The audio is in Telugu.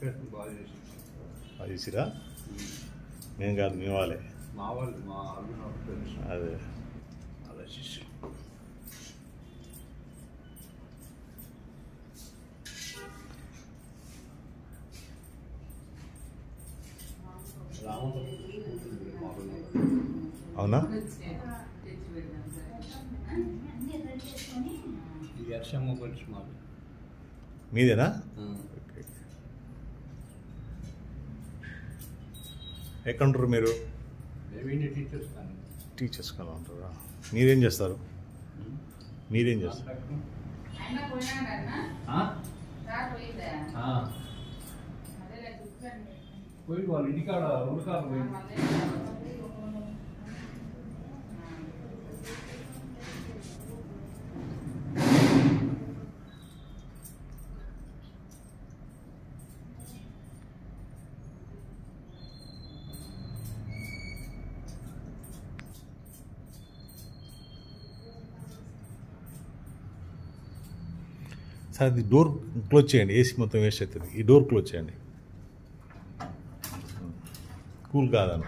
డెకరేషన్ బాగా చేసి అది చేసిరా మేము కాదు మీ వాళ్ళే మా వాళ్ళు మా అల్లుడు తెలుసు అదే అలా శిష్యు అవునా ఈ అర్షమ్మ పరిచి మాది మీదేనా ఎక్కడ ఉంటారు మీరు మేమేంటి టీచర్స్ కానీ టీచర్స్ కదా ఉంటారా మీరేం చేస్తారు మీరేం చేస్తారు పోయి వాళ్ళు ఇంటికాడ రెండు కార్లు పోయి సార్ ఇది డోర్ క్లోజ్ చేయండి ఏసీ మొత్తం వేస్ట్ అవుతుంది ఈ డోర్ క్లోజ్ చేయండి కూల్ కాదన్న